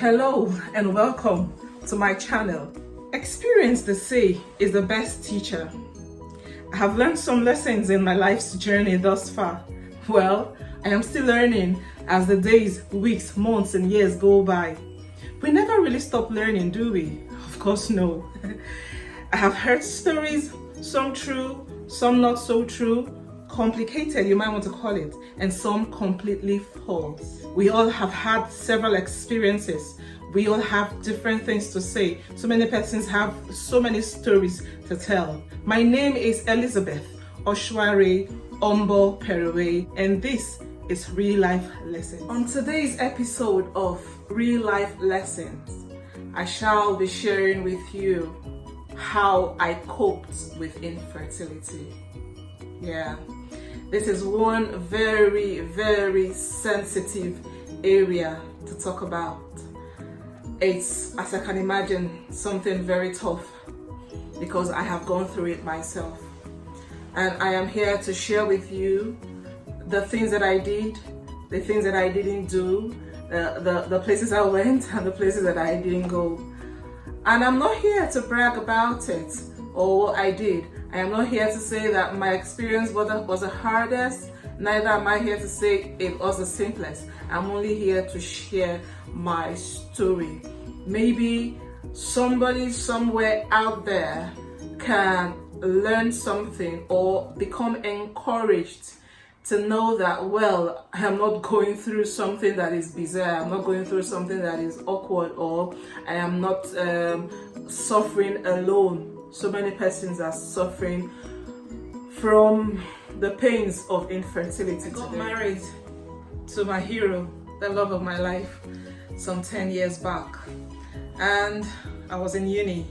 Hello and welcome to my channel. Experience, they say, is the best teacher. I have learned some lessons in my life's journey thus far. Well, I am still learning as the days, weeks, months and years go by. We never really stop learning, do we? Of course no. I have heard stories, some true, some not so true, complicated you might want to call it, and some completely false. We all have had several experiences. We all have different things to say. So many persons have so many stories to tell. My name is Elizabeth Oshware Ombo Perewe, and this is Real Life Lessons. On today's episode of Real Life Lessons, I shall be sharing with you how I coped with infertility. Yeah, this is one very, very sensitive area to talk about. It's, as I can imagine, something very tough because I have gone through it myself. And I am here to share with you the things that I did, the things that I didn't do, the places I went and the places that I didn't go. And I'm not here to brag about it or what I did. I am not here to say that my experience was the hardest, neither am I here to say it was the simplest. I'm only here to share my story. Maybe somebody somewhere out there can learn something or become encouraged to know that, well, I am not going through something that is bizarre, I'm not going through something that is awkward, or I am not suffering alone. So many persons are suffering from the pains of infertility. I got married to my hero, the love of my life, some 10 years back. And I was in uni.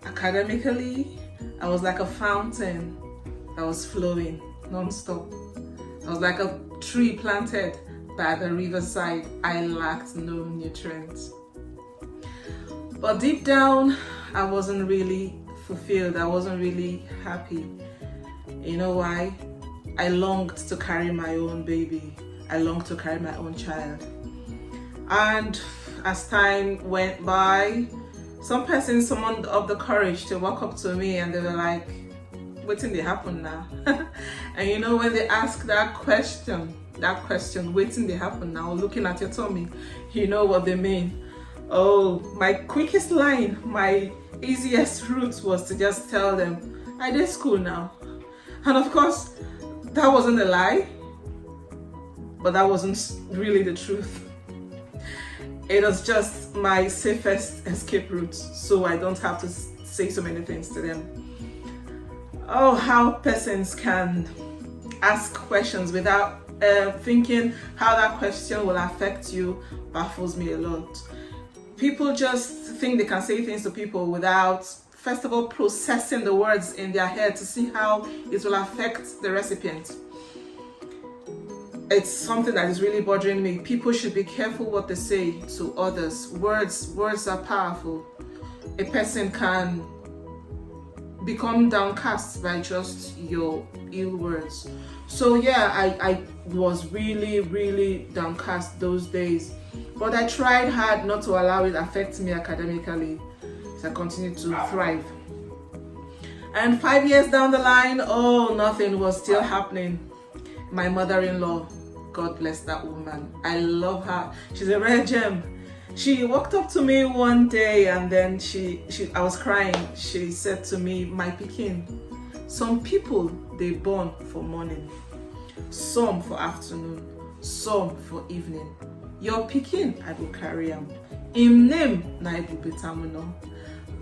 Academically, I was like a fountain that was flowing non-stop. I was like a tree planted by the riverside. I lacked no nutrients. But deep down, I wasn't really fulfilled. I wasn't really happy. You know why? I longed to carry my own baby. I longed to carry my own child. And as time went by, some person summoned up the courage to walk up to me and they were like, what did happen now? And you know, when they ask that question, what did happen now, looking at your tummy, you know what they mean. Oh, my quickest line, my easiest route was to just tell them, I did school now. And of course, that wasn't a lie, but that wasn't really the truth. It was just my safest escape route, so I don't have to say so many things to them. Oh, how persons can ask questions without thinking how that question will affect you baffles me a lot. People just think they can say things to people without, first of all, processing the words in their head to see how it will affect the recipient. It's something that is really bothering me. People should be careful what they say to others. Words are powerful. A person can become downcast by just your ill words. So yeah, I was really, really downcast those days. But I tried hard not to allow it affect me academically, so I continued to thrive. And 5 years down the line, oh, nothing was still happening. My mother-in-law, God bless that woman. I love her. She's a rare gem. She walked up to me one day and then I was crying. She said to me, my pikin, some people, they born for morning, some for afternoon, some for evening. Your pikin, I will carry him. Im name, na I will be terminal.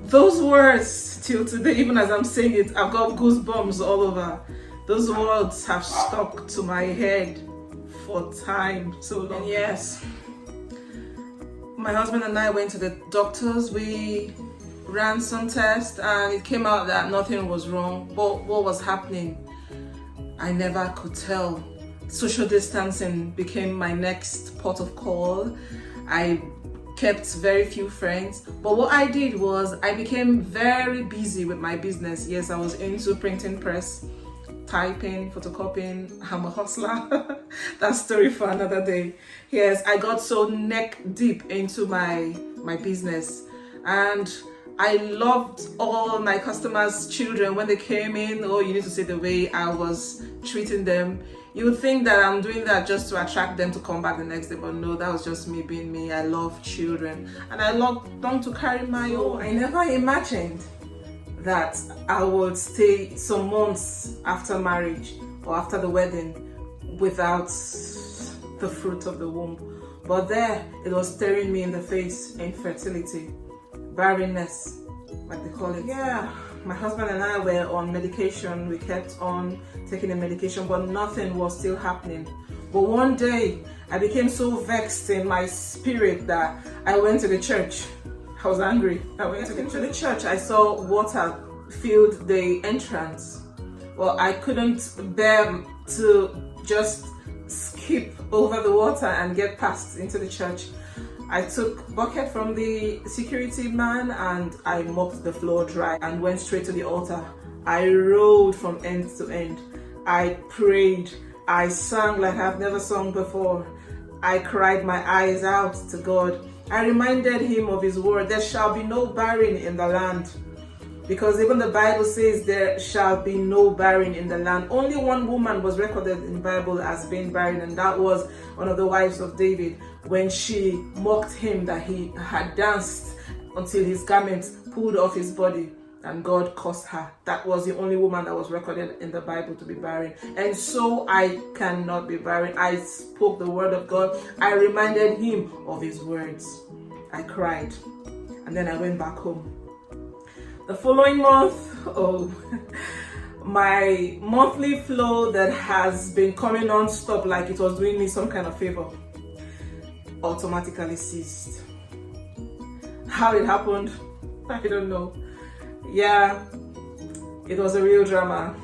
Those words, till today, even as I'm saying it, I've got goosebumps all over. Those words have stuck to my head for time so long. And yes, my husband and I went to the doctors. We ran some tests and it came out that nothing was wrong. But what was happening, I never could tell. Social distancing became my next port of call. I kept very few friends, but what I did was I became very busy with my business. Yes, I was into printing press. typing, photocopying. I'm a hustler. That's story for another day. Yes, I got so neck deep into my business, and I loved all my customers' children when they came in. Oh, you need to see the way I was treating them. You would think that I'm doing that just to attract them to come back the next day, but no, that was just me being me. I love children, and I long to carry my own. I never imagined that I would stay some months after marriage or after the wedding without the fruit of the womb. But there, it was staring me in the face: infertility, barrenness, like they call it. Yeah, my husband and I were on medication. We kept on taking the medication, but nothing was still happening. But one day, I became so vexed in my spirit that I went to the church. I was angry. I went into the church. I saw water filled the entrance. Well, I couldn't bear to just skip over the water and get past into the church. I took bucket from the security man and I mopped the floor dry and went straight to the altar. I rolled from end to end. I prayed. I sang like I've never sung before. I cried my eyes out to God. I reminded him of his word: there shall be no barren in the land. Because even the Bible says there shall be no barren in the land. Only one woman was recorded in the Bible as being barren, and that was one of the wives of David, when she mocked him that he had danced until his garments pulled off his body, and God cursed her. That was the only woman that was recorded in the Bible to be barren. And so I cannot be barren. I spoke the word of God. I reminded him of his words. I cried, and then I went back home. The following month, my monthly flow that has been coming non-stop like it was doing me some kind of favor automatically ceased. How it happened, I don't know. Yeah, it was a real drama.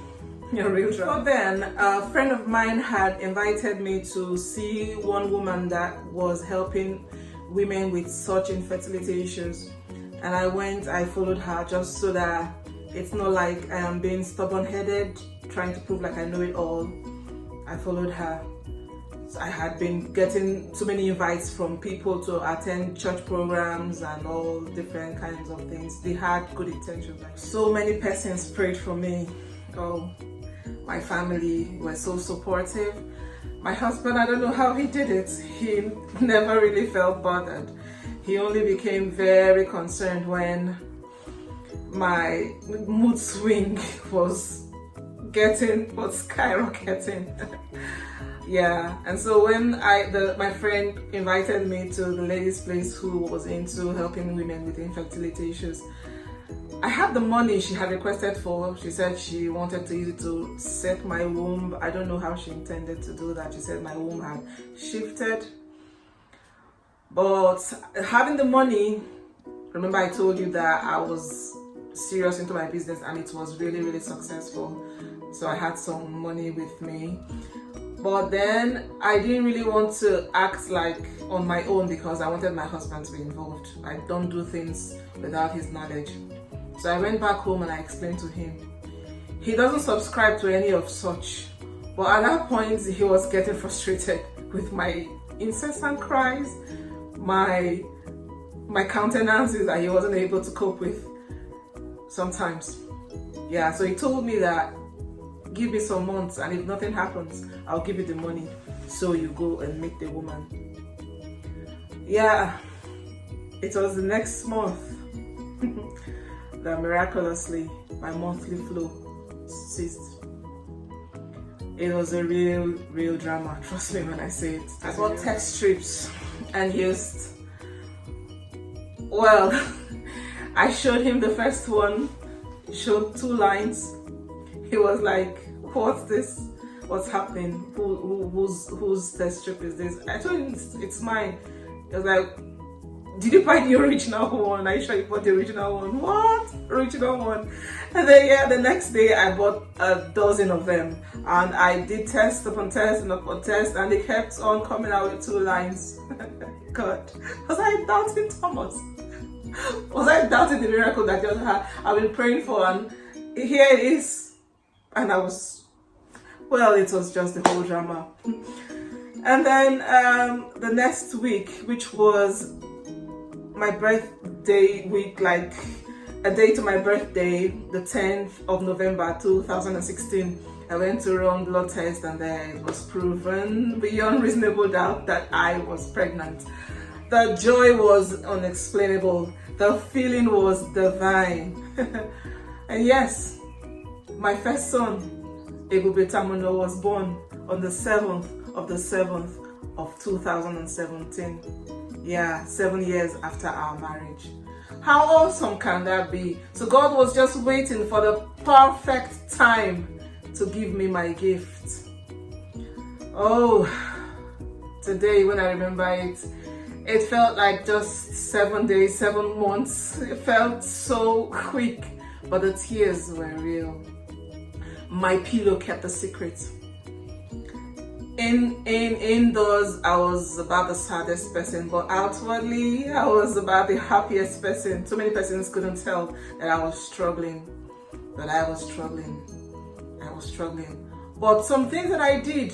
But then, a friend of mine had invited me to see one woman that was helping women with such infertility issues. And I went, I followed her just so that it's not like I am being stubborn-headed, trying to prove like I know it all. I followed her. So I had been getting too many invites from people to attend church programs and all different kinds of things. They had good intentions. So many persons prayed for me. Oh, my family were so supportive. My husband, I don't know how he did it. He never really felt bothered. He only became very concerned when my mood swing was skyrocketing. Yeah, and so when my friend invited me to the lady's place who was into helping women with infertility issues, I had the money she had requested for. She said she wanted to use it to set my womb. I don't know how she intended to do that. She said my womb had shifted. But having the money, remember I told you that I was serious into my business and it was really, really successful. So I had some money with me. But then I didn't really want to act like on my own because I wanted my husband to be involved. I don't do things without his knowledge. So I went back home and I explained to him. He doesn't subscribe to any of such. But at that point, he was getting frustrated with my incessant cries, my countenances that he wasn't able to cope with sometimes. Yeah, so he told me that give me some months and if nothing happens, I'll give you the money so you go and meet the woman. Yeah, it was the next month that miraculously my monthly flow ceased. It was a real drama, trust me when I say it. I bought text strips and used, well, I showed him the first one, showed 2 lines. He was like, what's this? What's happening? Whose text strip is this? I told him it's mine. He was like, did you buy the original one? Are you sure you bought the original one? What? Original one? And then yeah, the next day I bought a dozen of them. And I did test upon test and upon test, and they kept on coming out with 2 lines. God, was I doubting Thomas? Was I doubting the miracle that God had? I've been praying for, and here it is. And I was Well, it was just the whole drama. And then the next week, which was my birthday week, like a day to my birthday, the 10th of November 2016, I went to run blood test, and then it was proven beyond reasonable doubt that I was pregnant. The joy was unexplainable. The feeling was divine. And yes, my first son, Ebube Tamuno, was born on the 7th of the 7th of 2017. Yeah, 7 years after our marriage. How awesome can that be? So God was just waiting for the perfect time to give me my gift. Oh, today when I remember it, it felt like just 7 days, 7 months. It felt so quick, but the tears were real. My pillow kept the secret. Indoors, I was about the saddest person, but outwardly, I was about the happiest person. Too many persons couldn't tell that I was struggling, but I was struggling. But some things that I did,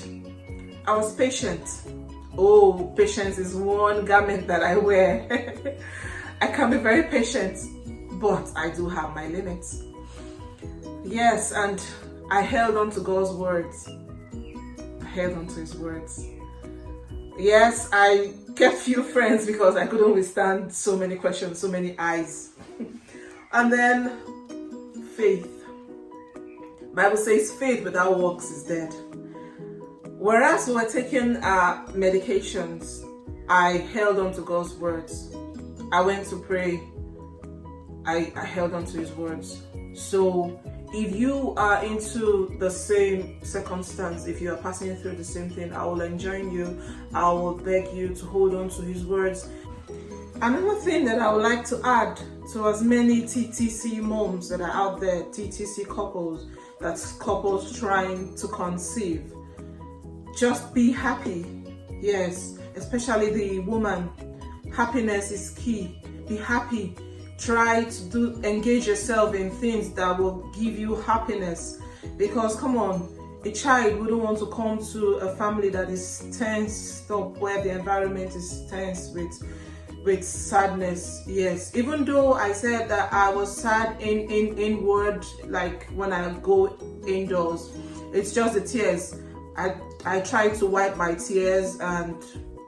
I was patient. Oh, patience is one garment that I wear. I can be very patient, but I do have my limits. Yes, and I held on to God's words. Held on to His words. Yes, I kept few friends because I couldn't withstand so many questions, so many eyes. And then faith. Bible says faith without works is dead. Whereas we were taking medications, I held on to God's words. I went to pray. I held on to His words. So if you are into the same circumstance, if you are passing through the same thing, I will enjoin you. I will beg you to hold on to His words. Another thing that I would like to add to as many TTC moms that are out there, TTC couples, that's couples trying to conceive, just be happy. Yes, especially the woman. Happiness is key. Be happy. Try to engage yourself in things that will give you happiness, because come on, a child wouldn't want to come to a family that is tensed up, where the environment is tense with sadness. Yes, even though I said that I was sad inward, like when I go indoors, it's just the tears. I try to wipe my tears and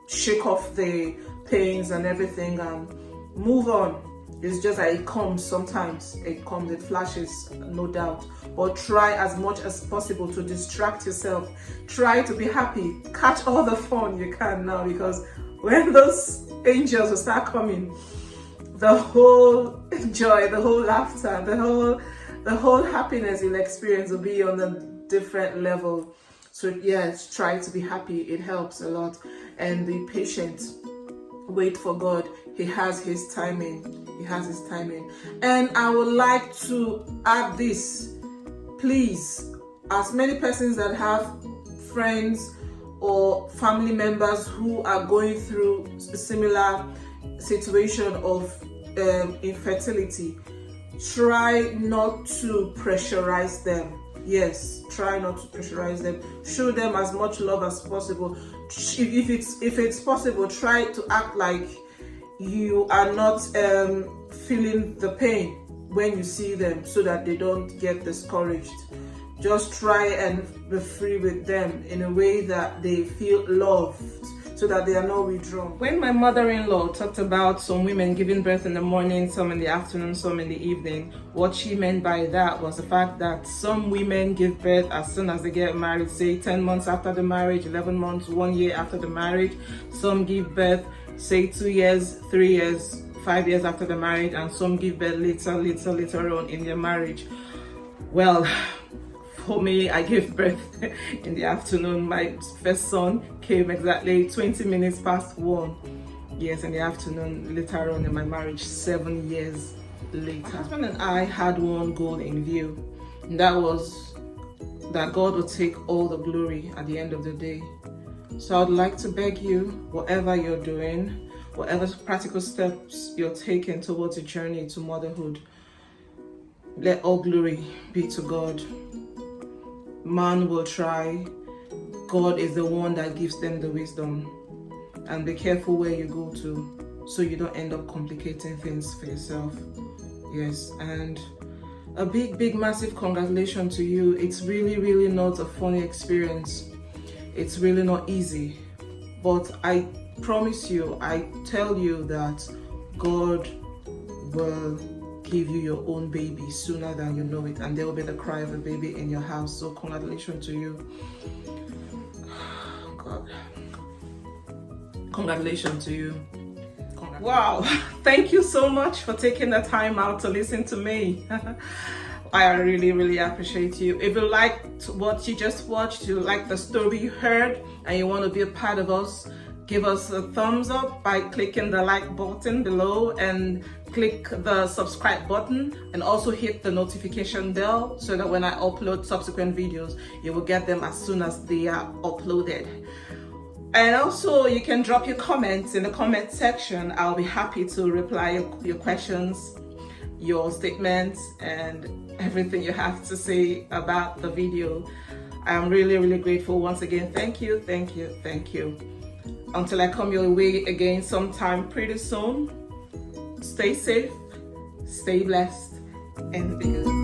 shake off the pains and everything and move on. It's just that it comes sometimes. It comes, it flashes, no doubt. But try as much as possible to distract yourself. Try to be happy. Catch all the fun you can now, because when those angels will start coming, the whole joy, the whole laughter, the whole happiness you'll experience will be on a different level. So yes, try to be happy. It helps a lot. And be patient. Wait for God. He has His timing. He has His timing. And I would like to add this. Please, as many persons that have friends or family members who are going through a similar situation of infertility, try not to pressurize them. Yes, try not to pressurize them. Show them as much love as possible. If it's possible, try to act like you are not feeling the pain when you see them, so that they don't get discouraged. Just try and be free with them in a way that they feel loved, so that they are not withdrawn. When my mother-in-law talked about some women giving birth in the morning, some in the afternoon, some in the evening, what she meant by that was the fact that some women give birth as soon as they get married, say 10 months after the marriage, 11 months, 1 year after the marriage. Some give birth, say 2 years, 3 years, 5 years after the marriage, and some give birth later on in their marriage. Well, for me, I gave birth in the afternoon. My first son came exactly 20 minutes past 1. Yes, in the afternoon, later on in my marriage, 7 years later. My husband and I had one goal in view, and that was that God would take all the glory at the end of the day. So I'd like to beg you, whatever you're doing, whatever practical steps you're taking towards a journey to motherhood, let all glory be to God. Man will try. God is the one that gives them the wisdom. And be careful where you go to, so you don't end up complicating things for yourself. Yes, and a big massive congratulations to you. It's really not a funny experience. It's really not easy, but I promise you, I tell you that God will give you your own baby sooner than you know it, and there will be the cry of a baby in your house. So congratulations to you. God, congratulations to you. Wow, thank you so much for taking the time out to listen to me. I really appreciate you. If you liked what you just watched, you like the story you heard, and you want to be a part of us, give us a thumbs up by clicking the like button below, and click the subscribe button, and also hit the notification bell so that when I upload subsequent videos, you will get them as soon as they are uploaded. And also, you can drop your comments in the comment section. I'll be happy to reply your questions, your statements, and everything you have to say about the video. I'm really grateful. Once again, thank you. Until I come your way again sometime pretty soon, stay safe, stay blessed, and be good.